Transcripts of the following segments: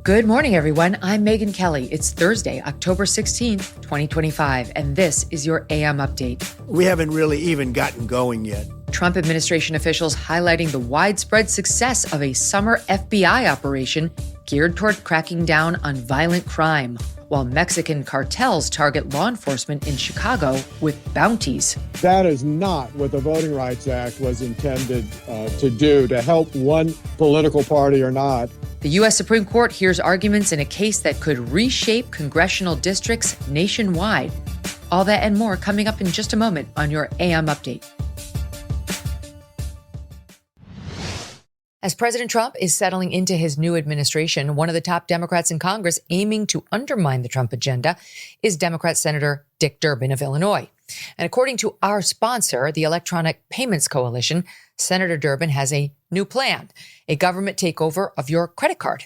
Good morning, everyone. I'm Megyn Kelly. It's Thursday, October 16th, 2025, and this is your AM update. We haven't really even gotten going yet. Trump administration officials highlighting the widespread success of a summer FBI operation geared toward cracking down on violent crime, while Mexican cartels target law enforcement in Chicago with bounties. That is not what the Voting Rights Act was intended to do, to help one political party or not. The U.S. Supreme Court hears arguments in a case that could reshape congressional districts nationwide. All that and more coming up in just a moment on your AM update. As President Trump is settling into his new administration, one of the top Democrats in Congress aiming to undermine the Trump agenda is Democrat Senator Dick Durbin of Illinois. And according to our sponsor, the Electronic Payments Coalition, Senator Durbin has a new plan, a government takeover of your credit card.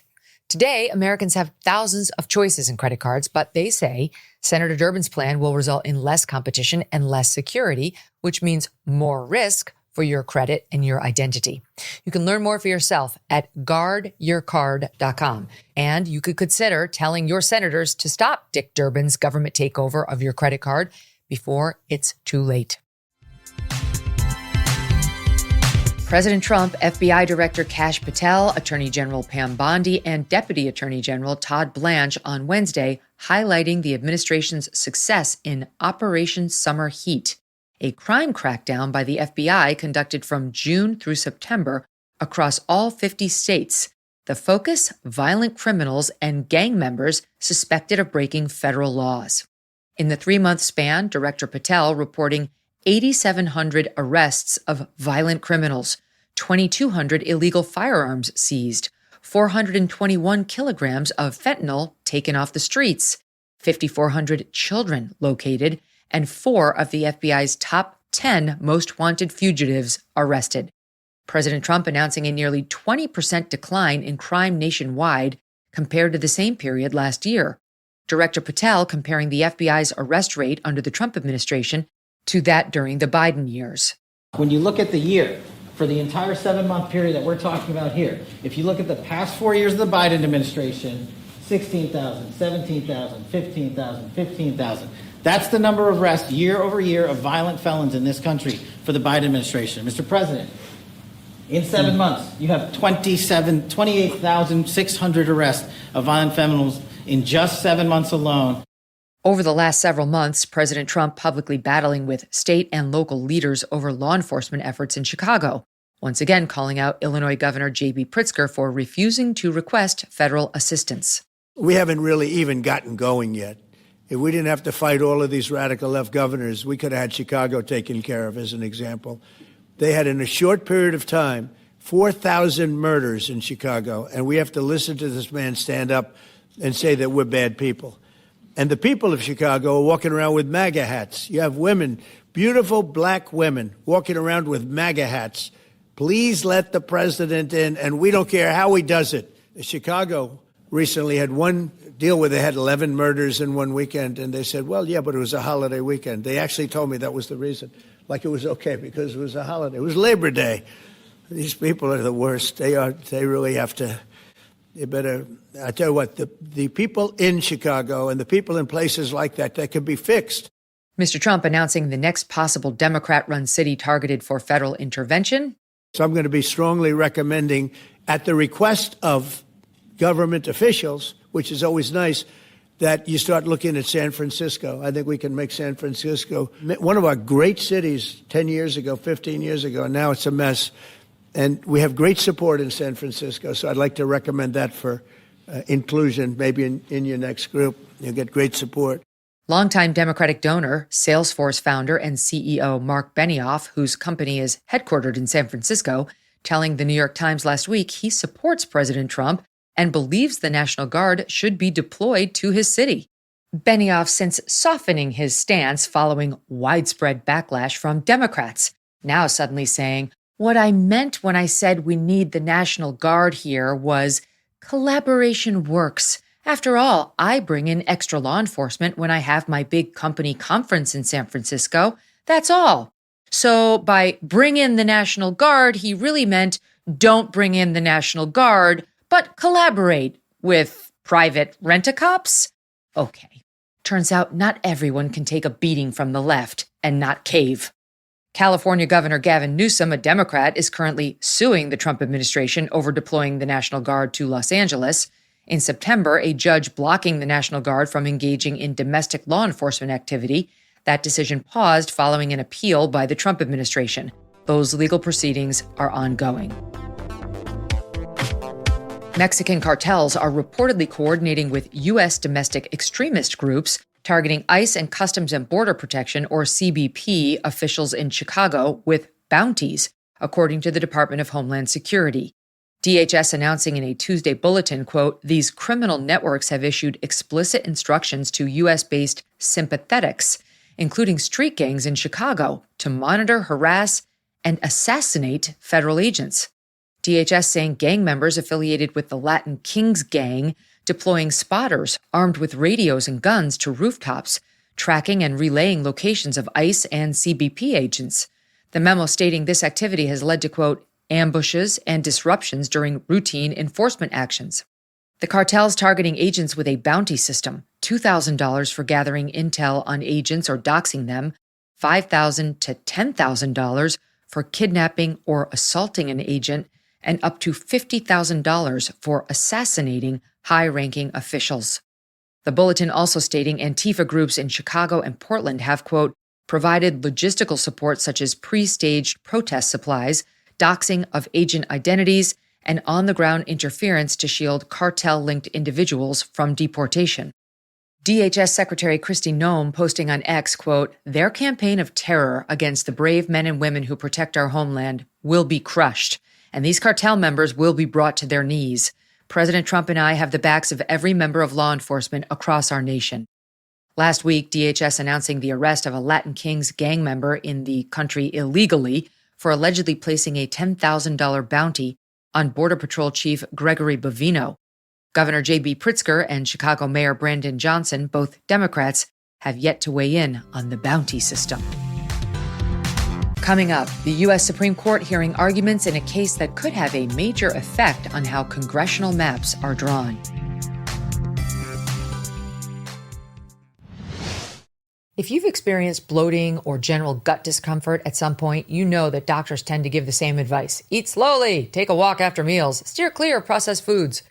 Today, Americans have thousands of choices in credit cards, but they say Senator Durbin's plan will result in less competition and less security, which means more risk for your credit and your identity. You can learn more for yourself at guardyourcard.com. And you could consider telling your senators to stop Dick Durbin's government takeover of your credit card before it's too late. President Trump, FBI Director Kash Patel, Attorney General Pam Bondi, and Deputy Attorney General Todd Blanche on Wednesday highlighting the administration's success in Operation Summer Heat, a crime crackdown by the FBI conducted from June through September across all 50 states. The focus, violent criminals and gang members suspected of breaking federal laws. In the 3-month span, Director Patel reporting 8,700 arrests of violent criminals, 2,200 illegal firearms seized, 421 kilograms of fentanyl taken off the streets, 5,400 children located, and 4 of the FBI's top 10 most wanted fugitives arrested. President Trump announcing a nearly 20% decline in crime nationwide compared to the same period last year. Director Patel comparing the FBI's arrest rate under the Trump administration to that during the Biden years. When you look at the year, for the entire 7-month period that we're talking about here, if you look at the past 4 years of the Biden administration, 16,000, 17,000, 15,000, 15,000. That's the number of arrests year over year of violent felons in this country for the Biden administration. Mr. President, in 7 months, you have 28,600 arrests of violent felons in just 7 months alone. Over the last several months, President Trump publicly battling with state and local leaders over law enforcement efforts in Chicago, once again calling out Illinois Governor J.B. Pritzker for refusing to request federal assistance. We haven't really even gotten going yet. If we didn't have to fight all of these radical left governors, we could have had Chicago taken care of, as an example. They had, in a short period of time, 4,000 murders in Chicago, and we have to listen to this man stand up and say that we're bad people. And the people of Chicago are walking around with MAGA hats. You have women, beautiful black women, walking around with MAGA hats. Please let the president in, and we don't care how he does it. Chicago recently had one deal where they had 11 murders in one weekend, and they said, well, yeah, but it was a holiday weekend. They actually told me that was the reason, like it was okay because it was a holiday. It was Labor Day. These people are the worst. They really have to. You better, I tell you what, the people in Chicago and the people in places like that can be fixed. Mr. Trump announcing the next possible Democrat-run city targeted for federal intervention. So I'm going to be strongly recommending, at the request of government officials, which is always nice, that you start looking at San Francisco. I think we can make San Francisco one of our great cities 10 years ago, 15 years ago, and now it's a mess. And we have great support in San Francisco, so I'd like to recommend that for inclusion, maybe in your next group. You'll get great support. Longtime Democratic donor, Salesforce founder and CEO Mark Benioff, whose company is headquartered in San Francisco, telling the New York Times last week he supports President Trump and believes the National Guard should be deployed to his city. Benioff since softening his stance following widespread backlash from Democrats, now suddenly saying, what I meant when I said we need the National Guard here was collaboration works. After all, I bring in extra law enforcement when I have my big company conference in San Francisco. That's all. So by bring in the National Guard, he really meant don't bring in the National Guard, but collaborate with Private rent-a-cops? Okay. Turns out not everyone can take a beating from the left and not cave. California Governor Gavin Newsom, a Democrat, is currently suing the Trump administration over deploying the National Guard to Los Angeles. In September, a judge blocking the National Guard from engaging in domestic law enforcement activity. That decision paused following an appeal by the Trump administration. Those legal proceedings are ongoing. Mexican cartels are reportedly coordinating with U.S. domestic extremist groups targeting ICE and Customs and Border Protection, or CBP, officials in Chicago with bounties, according to the Department of Homeland Security. DHS announcing in a Tuesday bulletin, quote, "These criminal networks have issued explicit instructions to U.S.-based sympathetics, including street gangs in Chicago, to monitor, harass, and assassinate federal agents." DHS saying gang members affiliated with the Latin Kings gang deploying spotters armed with radios and guns to rooftops, tracking and relaying locations of ICE and CBP agents. The memo stating this activity has led to, quote, "ambushes and disruptions during routine enforcement actions." The cartel's targeting agents with a bounty system, $2,000 for gathering intel on agents or doxing them, $5,000 to $10,000 for kidnapping or assaulting an agent, and up to $50,000 for assassinating high-ranking officials. The bulletin also stating Antifa groups in Chicago and Portland have, quote, provided logistical support such as pre-staged protest supplies, doxing of agent identities, and on-the-ground interference to shield cartel-linked individuals from deportation. DHS Secretary Kristi Noem posting on X, quote, "Their campaign of terror against the brave men and women who protect our homeland will be crushed, and these cartel members will be brought to their knees. President Trump and I have the backs of every member of law enforcement across our nation." Last week, DHS announcing the arrest of a Latin Kings gang member in the country illegally for allegedly placing a $10,000 bounty on Border Patrol Chief Gregory Bovino. Governor J.B. Pritzker and Chicago Mayor Brandon Johnson, both Democrats, have yet to weigh in on the bounty system. Coming up, the U.S. Supreme Court hearing arguments in a case that could have a major effect on how congressional maps are drawn. If you've experienced bloating or general gut discomfort at some point, you know that doctors tend to give the same advice. Eat slowly, take a walk after meals, steer clear of processed foods.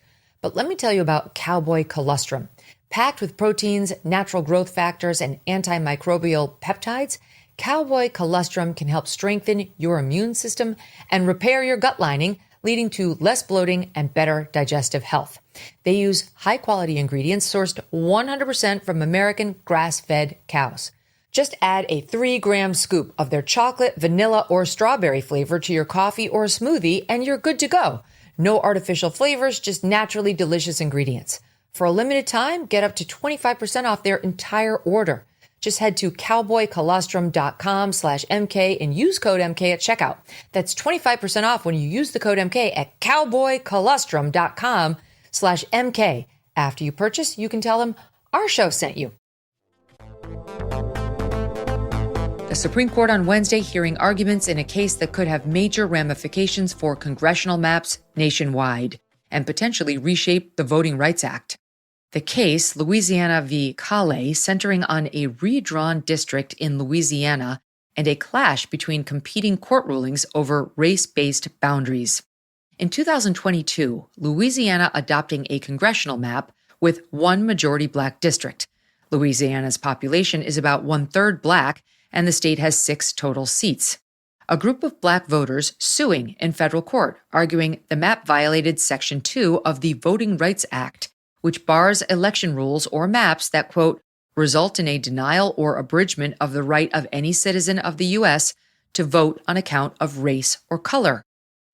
But let me tell you about Cowboy Colostrum. Packed with proteins, natural growth factors, and antimicrobial peptides, Cowboy Colostrum can help strengthen your immune system and repair your gut lining, leading to less bloating and better digestive health. They use high-quality ingredients sourced 100% from American grass-fed cows. Just add a 3-gram scoop of their chocolate, vanilla, or strawberry flavor to your coffee or smoothie, and you're good to go. No artificial flavors, just naturally delicious ingredients. For a limited time, get up to 25% off their entire order. Just head to cowboycolostrum.com/MK and use code MK at checkout. That's 25% off when you use the code MK at cowboycolostrum.com/MK. After you purchase, you can tell them our show sent you. The Supreme Court on Wednesday hearing arguments in a case that could have major ramifications for congressional maps nationwide and potentially reshape the Voting Rights Act. The case, Louisiana v. Callais, centering on a redrawn district in Louisiana and a clash between competing court rulings over race-based boundaries. In 2022, Louisiana adopting a congressional map with one majority black district. Louisiana's population is about 1/3 black, and the state has 6 total seats. A group of black voters suing in federal court, arguing the map violated Section 2 of the Voting Rights Act, which bars election rules or maps that, quote, result in a denial or abridgment of the right of any citizen of the U.S. to vote on account of race or color.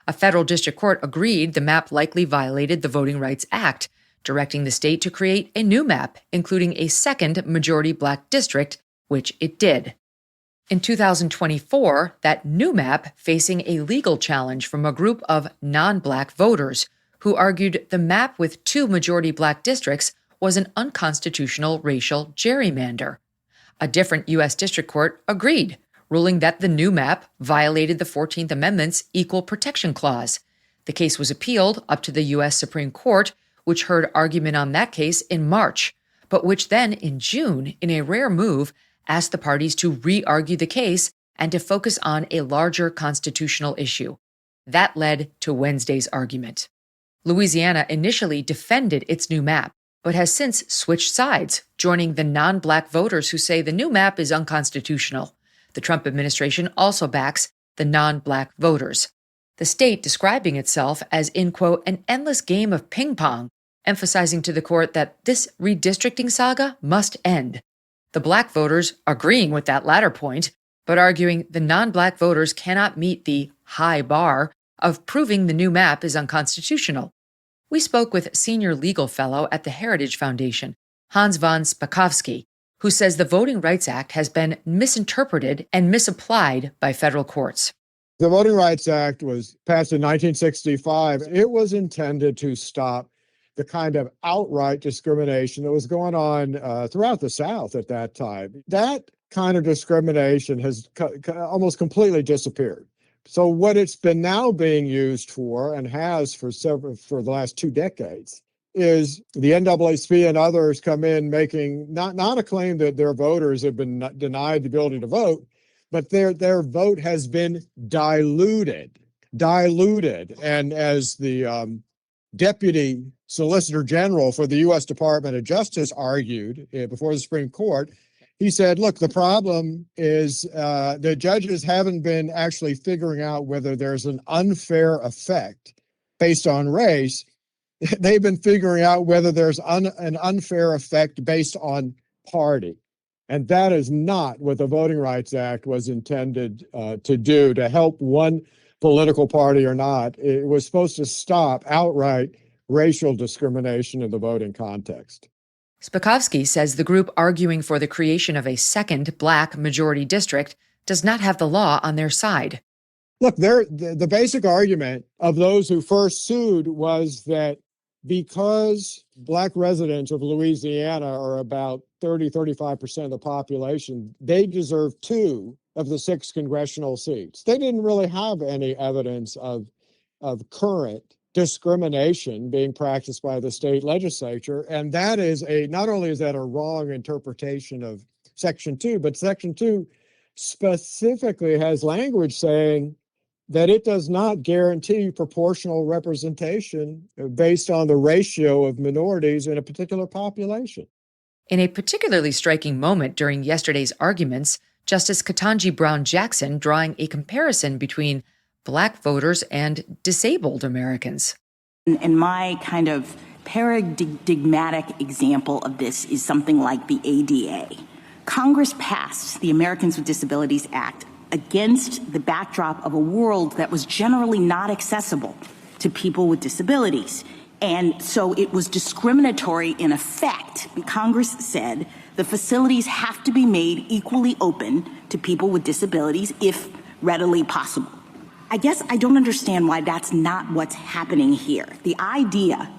A federal district court agreed the map likely violated the Voting Rights Act, directing the state to create a new map, including a second majority black district, which it did. In 2024, that new map facing a legal challenge from a group of non-black voters who argued the map with 2 majority black districts was an unconstitutional racial gerrymander. A different U.S. district court agreed, ruling that the new map violated the 14th Amendment's Equal Protection Clause. The case was appealed up to the U.S. Supreme Court, which heard argument on that case in March, but which then, in June, in a rare move, asked the parties to re-argue the case and to focus on a larger constitutional issue. That led to Wednesday's argument. Louisiana initially defended its new map, but has since switched sides, joining the non-black voters who say the new map is unconstitutional. The Trump administration also backs the non-black voters. The state describing itself as, in quote, an endless game of ping pong, emphasizing to the court that this redistricting saga must end. The black voters agreeing with that latter point, but arguing the non-black voters cannot meet the high bar of proving the new map is unconstitutional. We spoke with senior legal fellow at the Heritage Foundation, Hans von Spakovsky, who says the Voting Rights Act has been misinterpreted and misapplied by federal courts. The Voting Rights Act was passed in 1965. It was intended to stop the kind of outright discrimination that was going on throughout the South at that time. That kind of discrimination has almost completely disappeared. So what it's been now being used for, and has for the last 2 decades, is the NAACP and others come in making not a claim that their voters have been denied the ability to vote, but their vote has been diluted. And as the Deputy Solicitor General for the U.S. Department of Justice argued before the Supreme Court, he said, look, the problem is the judges haven't been actually figuring out whether there's an unfair effect based on race. They've been figuring out whether there's an unfair effect based on party. And that is not what the Voting Rights Act was intended to do, to help one political party or not. It was supposed to stop outright racial discrimination in the voting context. Spakovsky says the group arguing for the creation of a second black majority district does not have the law on their side. Look, the basic argument of those who first sued was that because black residents of Louisiana are about 35% of the population, they deserve 2 of the 6 congressional seats. They didn't really have any evidence of current discrimination being practiced by the state legislature. And that is not only is that a wrong interpretation of Section 2, but Section 2 specifically has language saying that it does not guarantee proportional representation based on the ratio of minorities in a particular population. In a particularly striking moment during yesterday's arguments, Justice Ketanji Brown Jackson drawing a comparison between black voters and disabled Americans. And my kind of paradigmatic example of this is something like the ADA. Congress passed the Americans with Disabilities Act against the backdrop of a world that was generally not accessible to people with disabilities. And so it was discriminatory in effect. Congress said the facilities have to be made equally open to people with disabilities if readily possible. I guess I don't understand why that's not what's happening here. The idea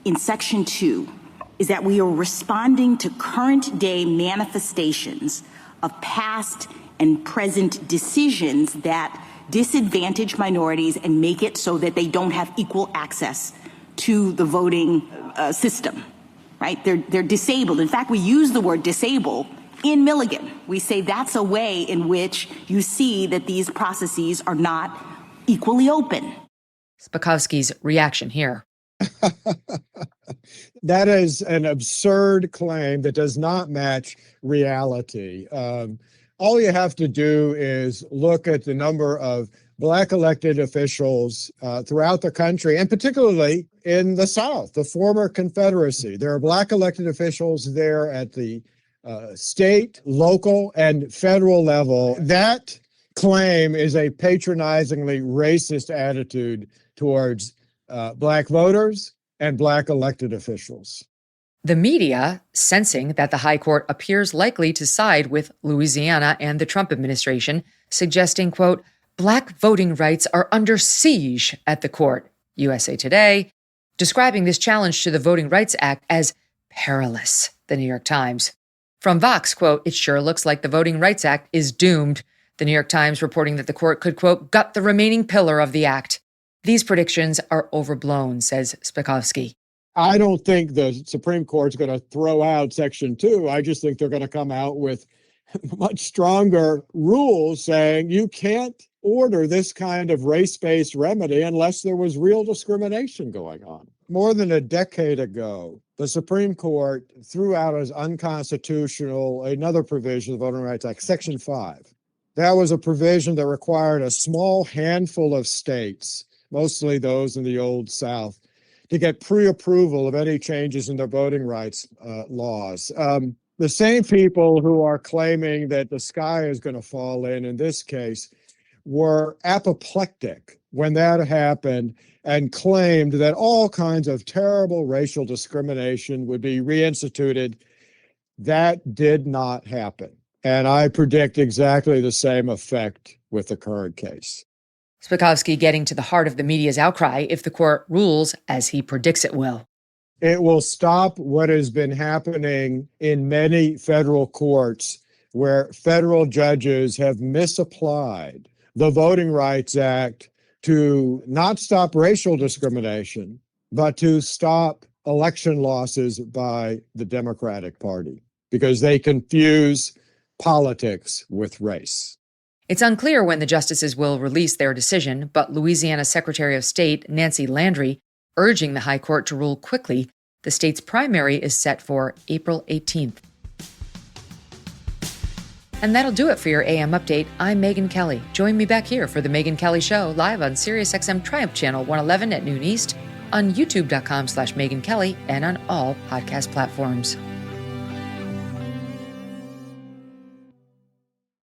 in Section 2 is that we are responding to current day manifestations of past and present decisions that disadvantage minorities and make it so that they don't have equal access to the voting system, right? They're disabled. In fact, we use the word disable in Milligan. We say that's a way in which you see that these processes are not equally open. Spakovsky's reaction here. That is an absurd claim that does not match reality. All you have to do is look at the number of black elected officials throughout the country, and particularly in the South, the former Confederacy. There are black elected officials there at the state, local, and federal level. That claim is a patronizingly racist attitude towards black voters and black elected officials. The media, sensing that the high court appears likely to side with Louisiana and the Trump administration, suggesting, quote, black voting rights are under siege at the court, USA Today, describing this challenge to the Voting Rights Act as perilous, the New York Times. From Vox, quote, it sure looks like the Voting Rights Act is doomed. The New York Times reporting that the court could, quote, gut the remaining pillar of the act. These predictions are overblown, says Spakovsky. I don't think the Supreme Court's going to throw out Section 2. I just think they're going to come out with much stronger rules saying you can't order this kind of race-based remedy unless there was real discrimination going on. More than a decade ago, the Supreme Court threw out as unconstitutional another provision of the Voting Rights Act, Section 5. That was a provision that required a small handful of states, mostly those in the Old South, to get pre-approval of any changes in their voting rights laws. The same people who are claiming that the sky is going to fall in this case, were apoplectic when that happened and claimed that all kinds of terrible racial discrimination would be reinstituted. That did not happen. And I predict exactly the same effect with the current case. Spakovsky getting to the heart of the media's outcry if the court rules as he predicts it will. It will stop what has been happening in many federal courts where federal judges have misapplied the Voting Rights Act to not stop racial discrimination, but to stop election losses by the Democratic Party because they confuse politics with race. It's unclear when the justices will release their decision, but Louisiana Secretary of State Nancy Landry urging the High Court to rule quickly. The state's primary is set for April 18th. And that'll do it for your AM update. I'm Megyn Kelly. Join me back here for the Megyn Kelly Show live on SiriusXM Triumph Channel 111 at noon East, on youtube.com/Megyn Kelly, and on all podcast platforms.